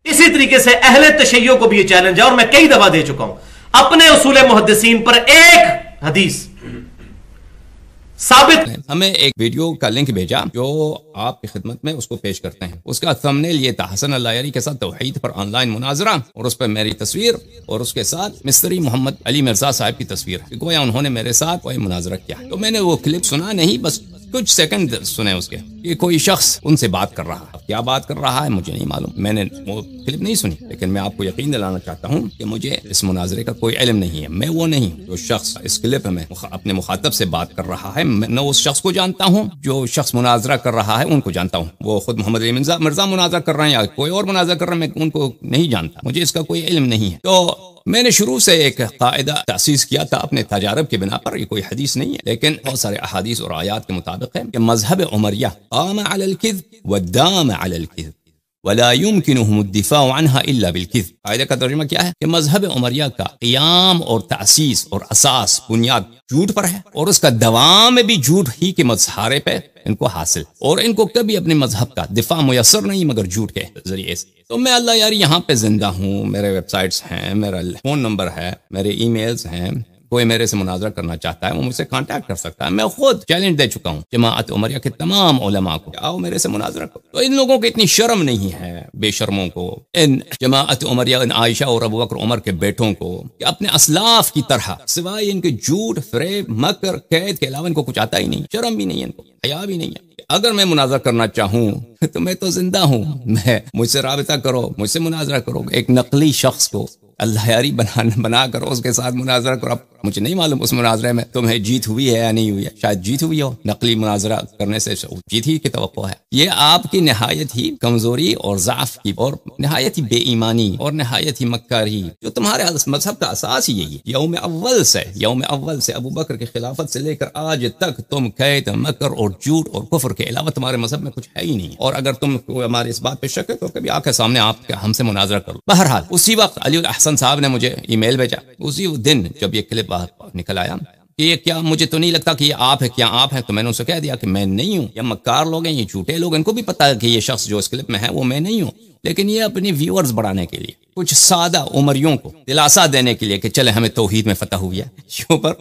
اسی طریقے سے اہل تشیع کو بھی یہ چیلنج ہے، اور میں کئی دفعہ دے چکا ہوں اپنے اصول محدثین پر ایک حدیث ثابت۔ ہمیں ایک ویڈیو کا لنک بھیجا جو آپ کی خدمت میں اس کو پیش کرتے ہیں۔ اس کا تھمبنیل یہ تھا، حسن اللیاری کے ساتھ توحید پر آن لائن مناظرہ، اور اس پہ میری تصویر اور اس کے ساتھ مستری محمد علی مرزا صاحب کی تصویر ہے، گویا انہوں نے میرے ساتھ کوئی مناظرہ کیا۔ تو میں نے وہ کلپ سنا نہیں، بس کچھ سیکنڈ سنے اس کے، کہ کوئی شخص ان سے بات کر رہا ہے۔ کیا بات کر رہا ہے مجھے نہیں معلوم، میں نے وہ کلپ نہیں سنی، لیکن میں آپ کو یقین دلانا چاہتا ہوں کہ مجھے اس مناظرے کا کوئی علم نہیں ہے۔ میں وہ نہیں ہوں جو شخص اس کلپ میں اپنے مخاطب سے بات کر رہا ہے، میں نہ اس شخص کو جانتا ہوں جو شخص مناظرہ کر رہا ہے، ان کو جانتا ہوں۔ وہ خود محمد علی مرزا مناظرہ کر رہے ہیں یا کوئی اور مناظرہ کر رہے ہیں، میں ان کو نہیں جانتا، مجھے اس کا کوئی علم نہیں ہے۔ تو میں نے شروع سے ایک قاعدہ تأسیس کیا تھا اپنے تجارب کے بنا پر، یہ کوئی حدیث نہیں ہے لیکن بہت سارے احادیث اور آیات کے مطابق ہے کہ مذہب عمریہ قام علی الکذب ودام علی الکذب ولا يمكنهم الدفاع عنها الا بالكذب۔ قاعدے کا ترجمہ کیا ہے کہ مذہب عمریہ کا قیام اور تأسیس اور اساس بنیاد جھوٹ پر ہے، اور اس کا دوام بھی جھوٹ ہی کے مظاہرے پہ ان کو حاصل، اور ان کو کبھی اپنے مذہب کا دفاع میسر نہیں مگر جھوٹ کے ذریعے سے۔ تو میں اللہ یاری یہاں پہ زندہ ہوں، میرے ویب سائٹس ہیں، میرا فون نمبر ہے، میرے ای میلز ہیں، کوئی میرے سے مناظرہ کرنا چاہتا ہے وہ مجھ سے کانٹیکٹ کر سکتا ہے۔ میں خود چیلنج دے چکا ہوں جماعت عمریہ کے تمام علماء کو، آؤ میرے سے مناظرہ کرو۔ تو ان لوگوں کو اتنی شرم نہیں ہے، بے شرموں کو، ان جماعت عمریہ، ان عائشہ اور ابو بکر عمر کے بیٹوں کو، کہ اپنے اسلاف کی طرح سوائے ان کے جھوٹ، فریب، مکر، قید کے علاوہ ان کو کچھ آتا ہی نہیں، شرم بھی نہیں ہے، ان کو حیا بھی نہیں ہے۔ اگر میں مناظرہ کرنا چاہوں تو میں تو زندہ ہوں، میں مجھ سے رابطہ کرو، مجھ سے مناظرہ کرو۔ ایک نقلی شخص کو اللہ یاری بنا کر اس کے ساتھ مناظرہ کرو۔ اب مجھے نہیں معلوم اس مناظرے میں تمہیں جیت ہوئی ہے یا نہیں ہوئی ہے، شاید جیت ہوئی ہو، نقلی مناظرہ کرنے سے جیت ہی کی توقع ہے۔ یہ آپ کی نہایت ہی کمزوری اور ضعف کی، اور نہایت ہی بے ایمانی اور نہایت ہی مکاری، جو تمہارے مذہب کا اساس ہی یہی ہے۔ یوم اول سے ابو بکر کی خلافت سے لے کر آج تک تم قید، مکر اور جھوٹ اور کفر کے علاوہ تمہارے مذہب میں کچھ ہے ہی نہیں، اور اگر تم ہمارے اس بات پہ شک ہے تو کبھی آ کے سامنے آپ ہم سے مناظرہ کرو۔ بہرحال اسی وقت علی الاحسن صاحب نے مجھے ای میل بھیجا، اسی دن جب یہ کلپ نکل آیا کہ یہ کیا، مجھے تو نہیں لگتا کہ یہ آپ ہے، کیا آپ ہیں؟ تو میں نے اسے کہہ دیا کہ میں نہیں ہوں، یہ مکار لوگ ہیں، یہ جھوٹے لوگ ہیں، ان کو بھی پتا ہے کہ یہ شخص جو اس کلپ میں ہے وہ میں نہیں ہوں، لیکن یہ اپنی ویورز بڑھانے کے لیے، کچھ سادہ عمریوں کو دلاسا دینے کے لیے کہ چلے ہمیں توحید میں فتح ہوئی ہے پر،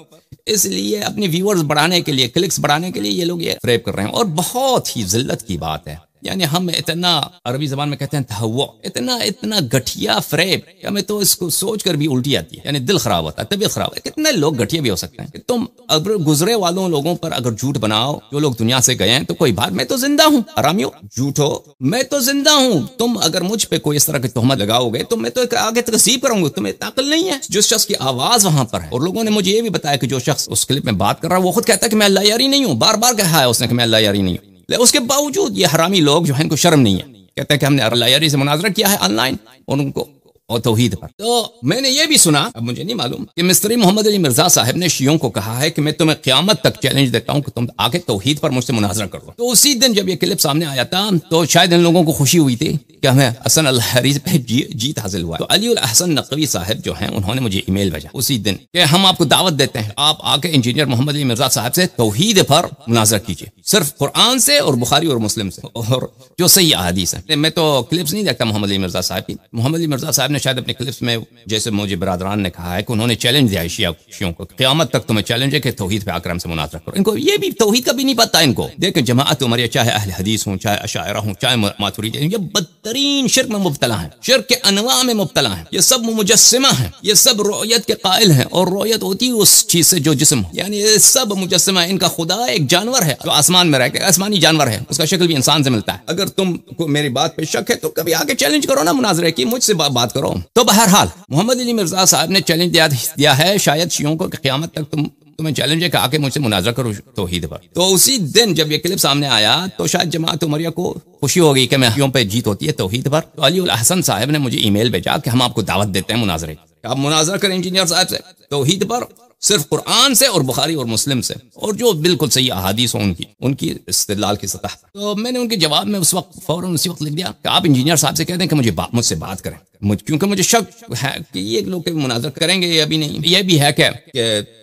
اس لیے اپنی ویورز بڑھانے کے لیے، کلکس بڑھانے کے لیے یہ لوگ یہ فریب کر رہے ہیں، اور بہت ہی ذلت کی بات ہے۔ یعنی ہم اتنا، عربی زبان میں کہتے ہیں تہوع، اتنا گٹھیا فریب کہ ہمیں تو اس کو سوچ کر بھی الٹی آتی ہے، یعنی دل خراب ہوتا ہے، طبیعت خراب ہے۔ کتنے لوگ گٹھیا بھی ہو سکتے ہیں کہ تم اگر گزرے والوں لوگوں پر اگر جھوٹ بناؤ، جو لوگ دنیا سے گئے ہیں، تو کوئی بات، میں تو زندہ ہوں، حرامیو، جھوٹو، میں تو زندہ ہوں۔ تم اگر مجھ پہ کوئی اس طرح کی تہمت لگاؤ گے تو میں تو آگے تکذیب کروں گا، تمہیں عقل نہیں ہے۔ جس شخص کی آواز وہاں پر ہے، اور لوگوں نے مجھے یہ بھی بتایا کہ جو شخص اس کلپ میں بات کر رہا ہے وہ خود کہتا ہے کہ میں اللہ یاری نہیں ہوں، بار بار کہا ہے اس نے کہ میں اللہ یاری نہیں ہوں، اس کے باوجود یہ حرامی لوگ جو ہیں ان کو شرم نہیں ہے، کہتے ہیں کہ ہم نے اللہ یاری سے مناظرہ کیا ہے آن لائن، اور ان کو اور توحید پر۔ تو میں نے یہ بھی سنا، اب مجھے نہیں معلوم، کہ مستری محمد علی مرزا صاحب نے شیعوں کو کہا ہے کہ میں تمہیں قیامت تک چیلنج دیتا ہوں کہ تم آگے توحید پر مجھ سے مناظرہ کرو۔ تو اسی دن جب یہ کلپ سامنے آیا تھا تو شاید ان لوگوں کو خوشی ہوئی تھی کہ ہمیں حسن الحریز پہ جیت حاصل ہوا۔ تو علی الاحسن نقوی صاحب جو ہیں انہوں نے مجھے ای میل بھیجا اسی دن کہ ہم آپ کو دعوت دیتے ہیں، آپ آ کے انجینئر محمد علی مرزا صاحب سے توحید پر مناظرہ کیجیے، صرف قرآن سے اور بخاری اور مسلم سے، اور جو صحیح احادیث ہیں۔ میں تو کلپس نہیں دیکھتا محمد علی مرزا صاحب کی، محمد علی مرزا صاحب نے شاید اپنے کلپس میں، جیسے مجھے برادران نے کہا ہے کہ انہوں نے چیلنج دیا ہے شیعوں کو، قیامت تک تمہیں چیلنج ہے کہ توحید پہ اکرم سے مناظرہ کرو۔ ان کو یہ بھی توحید کا بھی نہیں پتا ان کو۔ دیکھیں جماعت عمریہ چاہے اہل حدیث ہوں، چاہے اشاعرہ ہوں، چاہے ماتریدی ہوں، یہ بدترین شرک میں مبتلا ہیں، شرک کے انواع میں مبتلا ہیں، یہ سب مجسمہ ہیں، یہ سب رؤیت کے قائل ہیں، اور رؤیت ہوتی ہے اس چیز سے جو جسم ہو، یعنی یہ سب مجسمہ ہے۔ ان کا خدا ایک جانور ہے جو آسمان میں رہتا ہے، آسمانی جانور ہے، اس کا شکل بھی انسان سے ملتا ہے۔ اگر تم کو میری بات پہ شک ہے تو کبھی آگے چیلنج کرو نا مناظرے کی، مجھ سے بات کرو۔ تو بہرحال محمد علی مرزا صاحب نے چیلنج دیا ہے شاید شیعوں کو کہ قیامت تک تمہیں چیلنج ہے کہ آکے مجھ سے مناظرہ کرو توحید پر۔ تو اسی دن جب یہ کلپ سامنے آیا تو شاید جماعت عمریہ کو خوشی ہوگی کہ میں شیعوں پہ جیت ہوتی ہے توحید پر۔ تو علی الاحسن صاحب نے مجھے ای میل بھیجا کہ ہم آپ کو دعوت دیتے ہیں مناظرے، آپ مناظرہ کریں انجینئر صاحب سے توحید پر، صرف قرآن سے اور بخاری اور مسلم سے، اور جو بالکل صحیح احادیث ہوں ان کی استدلال کی سطح پر۔ تو میں نے ان کے جواب میں اس وقت فوراً اسی وقت لکھ دیا کہ آپ انجینئر صاحب سے کہہ دیں کہ مجھ سے بات کریں، کیونکہ مجھے شک ہے کہ یہ لوگ مناظر کریں گے یا بھی نہیں۔ یہ بھی ہے کہ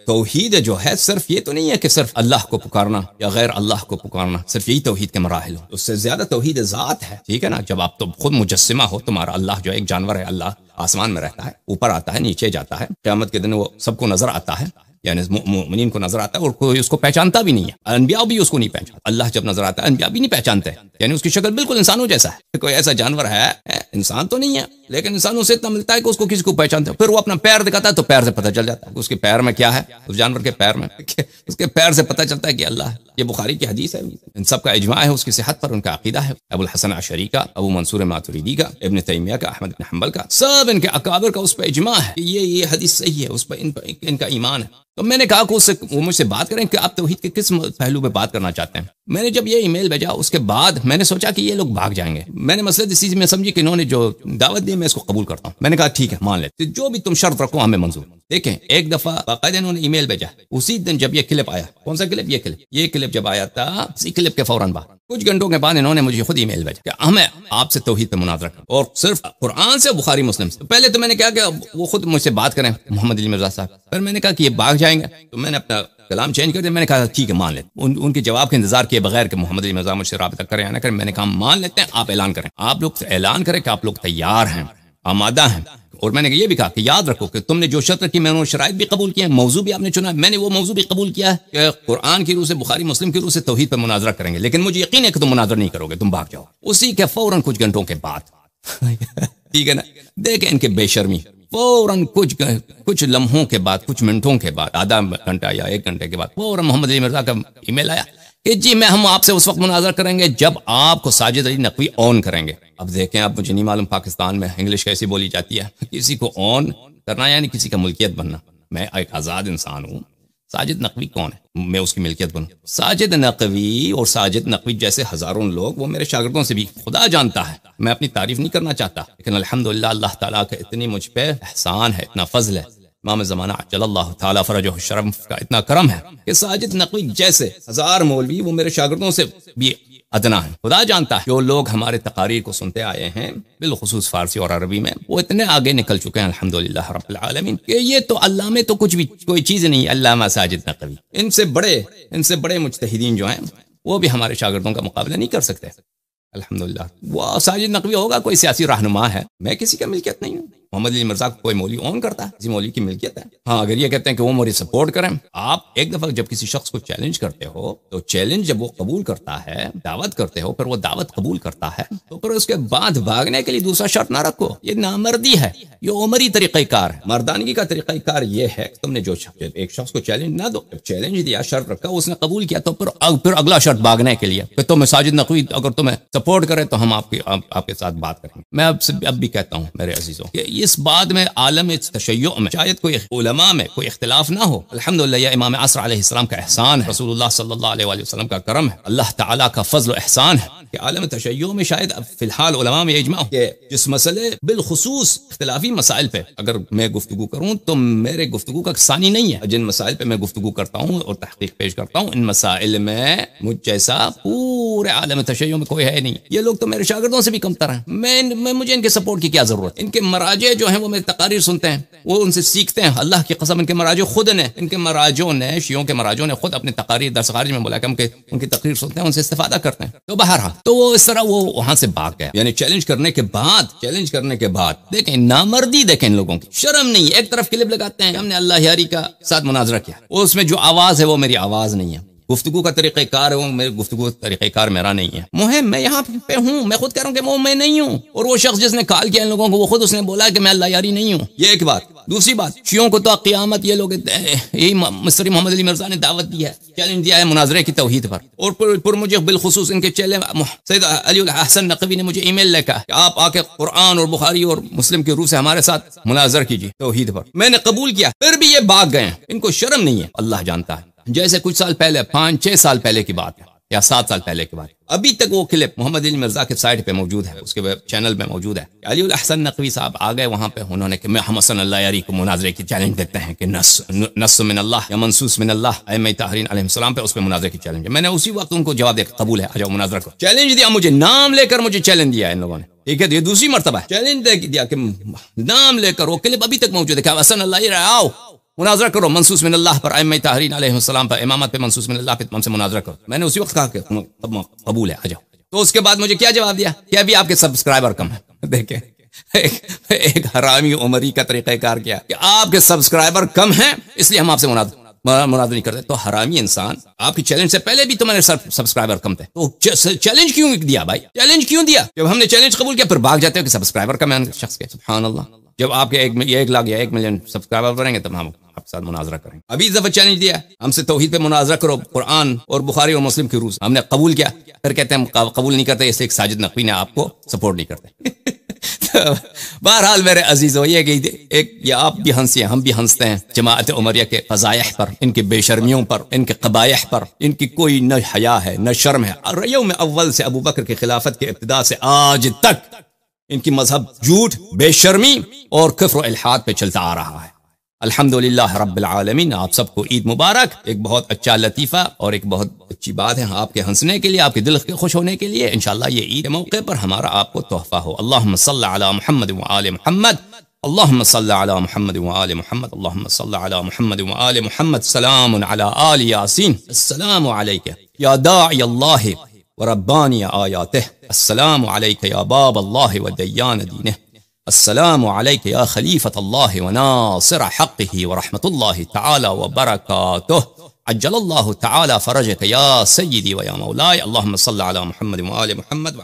توحید جو ہے صرف یہ تو نہیں ہے کہ صرف اللہ کو پکارنا یا غیر اللہ کو پکارنا، صرف یہی توحید کے مراحل ہو، اس سے زیادہ توحید ذات ہے، ٹھیک ہے نا؟ جب آپ تو خود مجسمہ ہو، تمہارا اللہ جو ایک جانور ہے، اللہ آسمان میں رہتا ہے، اوپر آتا ہے، نیچے جاتا ہے، قیامت کے دن وہ سب کو نظر آتا ہے، یعنی مومنین کو نظر آتا ہے اور کوئی اس کو پہچانتا بھی نہیں ہے، انبیاء بھی اس کو نہیں پہچانتا۔ اللہ جب نظر آتا ہے انبیاء بھی نہیں پہچانتے، یعنی اس کی شکل بالکل انسانوں جیسا ہے، کوئی ایسا جانور ہے، انسان تو نہیں ہے لیکن انسانوں سے اتنا ملتا ہے کہ اس کو کسی کو پہچانتے ہیں۔ پھر وہ اپنا پیر دکھاتا ہے تو پیر سے پتہ چل جاتا ہے اس کے پیر میں کیا ہے، اس جانور کے پیر میں، اس کے پیر سے پتہ چلتا ہے کہ اللہ ہے۔ یہ بخاری کی حدیث ہے، ان سب کا اجماع ہے اس کی صحت پر، ان کا عقیدہ ہے، ابو الحسن اشعری کا، ابو منصور ماتریدی کا، ابن تیمیہ کا، احمد بن حنبل کا، سب ان کے اکابر کا اس پہ اجماع ہے کہ یہ حدیث صحیح ہے، اس پہ ان کا ایمان ہے۔ تو میں نے کہا کہ وہ مجھ سے بات کریں کہ آپ توحید کے کس پہلو پہ بات کرنا چاہتے ہیں۔ میں نے جب یہ ای میل بھیجا اس کے بعد میں نے سوچا کہ یہ لوگ بھاگ جائیں گے، میں نے مسئلہ اس چیز میں سمجھی کہ انہوں نے جو دعوت دی میں اس کو قبول کرتا ہوں۔ میں نے کہا ٹھیک ہے مان لیتے، جو بھی تم شرط رکھو ہمیں منظور۔ دیکھیں ایک دفعہ باقاعدہ انہوں نے ای میل بھیجا، اسی دن جب یہ کلپ آیا، کون سا کلپ؟ یہ کلپ جب آیا تھا، اسی کلپ کے فوراً بعد کچھ گھنٹوں کے بعد انہوں نے مجھے خود ای میل بھیجا کہ ہمیں آپ سے توحید پہ مناظرہ کریں اور صرف قرآن سے، بخاری مسلم سے۔ پہلے تو میں نے کہا کہ وہ خود مجھ سے بات کریں، محمد علی مرزا صاحب، پھر میں نے کہا کہ یہ بھاگ جائیں گے، تو میں نے اپنا کلام چینج کر دیا۔ میں نے کہا ٹھیک ہے مان لیتے، ان کے جواب کا انتظار کیے بغیر کہ محمد علی مرزا مجھ سے رابطہ کریں یا نہ کریں، میں نے کہا مان لیتے ہیں، آپ اعلان کریں، آپ لوگ اعلان کریں کہ آپ لوگ تیار ہیں، آمادہ ہیں۔ اور میں نے یہ بھی کہا کہ یاد رکھو کہ تم نے جو شرط رکھی میں نے شرائط بھی قبول کیا، موضوع بھی آپ نے چنا، میں نے وہ موضوع بھی قبول کیا ہے کہ قرآن کی روح سے، بخاری مسلم کی روح سے توحید پر مناظرہ کریں گے، لیکن مجھے یقین ہے کہ تم مناظرہ نہیں کرو گے، تم بھاگ جاؤ۔ اسی کے فوراً کچھ گھنٹوں کے بعد ٹھیک ہے نا، دیکھیں ان کے بے شرمی، فوراً کچھ لمحوں کے بعد، کچھ منٹوں کے بعد، آدھا گھنٹہ یا ایک گھنٹے کے بعد فوراً محمد علی مرزا کا ای میل آیا کہ جی ہم آپ سے اس وقت مناظرہ کریں گے جب آپ کو ساجد علی نقوی آن کریں گے۔ اب دیکھیں، اب مجھے نہیں معلوم پاکستان میں انگلش کیسی بولی جاتی ہے، کسی کو آن کرنا یعنی کسی کا ملکیت بننا۔ میں ایک آزاد انسان ہوں، ساجد نقوی کون ہے میں اس کی ملکیت بنوں؟ ساجد نقوی اور ساجد نقوی جیسے ہزاروں لوگ، وہ میرے شاگردوں سے بھی خدا جانتا ہے، میں اپنی تعریف نہیں کرنا چاہتا، لیکن الحمدللہ اللہ تعالیٰ کا اتنی مجھ پہ احسان ہے، اتنا فضل ہے، امام زمانہ عجل اللہ تعالیٰ فرجہ الشرف کا اتنا کرم ہے کہ ساجد نقوی جیسے ہزار مولوی وہ میرے شاگردوں سے بھی ادنا ہے۔ خدا جانتا ہے جو لوگ ہمارے تقاریر کو سنتے آئے ہیں، بالخصوص فارسی اور عربی میں، وہ اتنے آگے نکل چکے ہیں الحمدللہ رب العالمین کہ یہ تو اللہ میں تو کچھ بھی کوئی چیز نہیں ہے، علامہ ساجد نقوی۔ ان سے بڑے مجتہدین جو ہیں وہ بھی ہمارے شاگردوں کا مقابلہ نہیں کر سکتے الحمدللہ۔ وہ ساجد نقوی ہوگا کوئی سیاسی رہنما ہے، میں کسی کا ملکیت نہیں ہوں۔ محمد علی مرزا کو کوئی مولوی اون کرتا ہے، کسی مولوی کی ملکیت ہے۔ ہاں اگر یہ کہتے ہیں کہ وہ مجھے سپورٹ کریں، آپ ایک دفعہ جب کسی شخص کو چیلنج کرتے ہو تو چیلنج جب وہ قبول کرتا ہے، دعوت کرتے ہو، پھر وہ دعوت قبول کرتا ہے تو پھر اس کے بعد بھاگنے کے لیے دوسرا شرط نہ رکھو، یہ نامردی ہے، یہ عمری طریقہ کار ہے۔ مردانگی کا طریقہ کار یہ ہے کہ تم نے جو ایک شخص کو چیلنج نہ دو، چیلنج دیا، شرط رکھا، اس نے قبول کیا تو پھر اگلا شرط بھاگنے کے لیے کہ تم ساجد نقوی اگر تمہیں سپورٹ کرے تو ہم آپ کے ساتھ بات کریں گے۔ میں اب بھی کہتا ہوں میرے عزیزوں کہ اس بات میں عالم تشیع میں شاید کوئی علماء میں کوئی اختلاف نہ ہو، الحمدللہ یہ امام عصر علیہ السلام کا احسان ہے، رسول اللہ صلی اللہ علیہ وآلہ وسلم کا کرم ہے، اللہ تعالیٰ کا فضل و احسان ہے کہ عالم تشیع میں شاید اب فی الحال علماء میں اجماع ہو کہ جس مسئلے بالخصوص اختلافی مسائل پہ اگر میں گفتگو کروں تو میرے گفتگو کا ثانی نہیں ہے، جن مسائل پہ میں گفتگو کرتا ہوں اور تحقیق پیش کرتا ہوں ان مسائل میں مجھ جیسا پورے عالم تشیع میں کوئی ہے نہیں۔ یہ لوگ تو میرے شاگردوں سے بھی کمتر ہیں، مجھے ان کے سپورٹ کی کیا ضرورت؟ ان کے مراجع جو ہیں وہ میرے تقاریر سنتے ہیں، وہ ان سے سیکھتے ہیں، اللہ کی قسم ان کے مراجع خود نے، ان کے مراجعوں نے، شیعوں کے مراجعوں نے خود اپنے تقاریر درس خارج میں بولا کہ ان کی تقریر سنتے ہیں، ان سے استفادہ کرتے ہیں۔ تو بہرحال تو وہ اس طرح وہ وہاں سے بھاگ گیا، یعنی چیلنج کرنے کے بعد دیکھیں نامردی، دیکھیں ان لوگوں کی شرم نہیں، ایک طرف کلپ لگاتے ہیں ہم نے اللہ یاری کا ساتھ مناظرہ کیا، اس میں جو آواز ہے وہ میری آواز نہیں ہے، گفتگو کا طریقہ کار ہے وہ میرے گفتگو کا طریقہ کار میرا نہیں ہے۔ مہم میں یہاں پہ ہوں، میں خود کہہ رہا ہوں کہ وہ میں نہیں ہوں، اور وہ شخص جس نے کال کیا ان لوگوں کو وہ خود اس نے بولا کہ میں اللہ یاری نہیں ہوں۔ یہ ایک بات۔ دوسری بات، شیعوں کو تو قیامت یہ لوگ یہی مستری محمد علی مرزا نے دعوت دی ہے، چیلنج دیا ہے مناظرے کی توحید پر، اور پر مجھے بالخصوص ان کے چیلے سید علی الحسن نقوی نے مجھے ای میل لکھا کہ آپ آ کے قرآن اور بخاری اور مسلم کی روح سے ہمارے ساتھ مناظر کیجیے توحید پر۔ میں نے قبول کیا، پھر بھی یہ بھاگ گئے ہیں، ان کو شرم نہیں ہے، اللہ جانتا ہے۔ جیسے کچھ سال پہلے 5-6 سال پہلے کی بات ہے، یا 7 سال پہلے کے بات. ابھی تک وہ کلپ محمد علی مرزا کے سائٹ پہ موجود ہے, اس کے چینل پہ موجود ہے. علی الاحسن نقوی صاحب آ گئے وہاں پہ, انہوں نے کہ میں حسن اللہ یاری کو مناظرے کی چیلنج دیتے ہیں کہ نص من اللہ یا منصوص من اللہ ائمہ طاہرین علیہ السلام پہ, اس پہ مناظرے کی چیلنج ہے. میں نے اسی وقت ان کو جواب دیا قبول ہے, آ جاؤ مناظرہ کرو. چیلنج دیا مجھے, نام لے کر مجھے چیلنج دیا ان لوگوں نے, ٹھیک ہے. یہ دوسری مرتبہ چیلنج دیا کہ نام لے کر, وہ کلپ ابھی تک موجود ہے کہ حسن اللہ یاری آؤ مناظرہ کرو منصوص من اللہ پر, ائمہ طاہرین علیہ السلام پر, امامت پہ منصوص من اللہ پہ ہم سے مناظرہ کرو. میں نے اسی وقت کہا کہ قبول ہے, آ جاؤ. تو اس کے بعد مجھے کیا جواب دیا کہ ابھی آپ کے سبسکرائبر کم ہیں. دیکھیں ایک حرامی عمری کا طریقہ کار کیا کہ آپ کے سبسکرائبر کم ہیں اس لیے ہم آپ سے مناظرہ نہیں کرتے. تو حرامی انسان, آپ کی چیلنج سے پہلے بھی تمہارے سبسکرائبر کم تھے, تو چیلنج کیوں دیا بھائی؟ چیلنج کیوں دیا؟ جب ہم نے چیلنج قبول کیا پھر بھاگ جاتے ہو کہ سبسکرائبر کم ہیں شخص کے. سبحان اللہ. جب آپ کے 1 لاکھ یا 1 ملین سبسکرائبر بنیں گے تب ہم آپ کے ساتھ مناظرہ کریں گے. ابھی دفعہ چیلنج دیا ہم سے توحید پہ مناظرہ کرو, قرآن اور بخاری اور مسلم کی روز. ہم نے قبول کیا, پھر کہتے ہیں ہم قبول نہیں کرتے اس لیے ساجد نقوی نے آپ کو سپورٹ نہیں کرتے. بہرحال میرے عزیزو, یہ آپ بھی ہنسی ہیں, ہم بھی ہنستے ہیں جماعت عمریہ کے فضائح پر, ان کے بے شرمیوں پر, ان کے قبائح پر. ان کی کوئی نہ حیا ہے نہ شرم ہے. یوم اول سے ابو بکر کی خلافت کے ابتدا سے آج تک ان کی مذہب جھوٹ, بے شرمی اور کفر و الحاد پہ چلتا آ رہا ہے. الحمدللہ رب العالمین. آپ سب کو عید مبارک. ایک بہت اچھا لطیفہ اور ایک بہت اچھی بات ہے آپ کے ہنسنے کے لیے, آپ کے دل کے خوش ہونے کے لیے. انشاءاللہ یہ عید کے موقع پر ہمارا آپ کو تحفہ ہو. اللہم صل علی محمد وآل محمد, اللہم صل علی محمد وآل محمد, اللہم صل علی محمد وآل محمد. سلام علی آل یاسین. السلام علیک یا داعی اللہ وربانی آیاته, السلام علیک یا باب اللہ ودیان دینہ, السلام علیک یا خلیفۃ اللہ وناصر حقہ ورحمۃ اللہ تعالی وبرکاتہ, عجل اللہ تعالی فرجک یا سیدی و یا مولاي. اللہم صل علی محمد وآل محمد.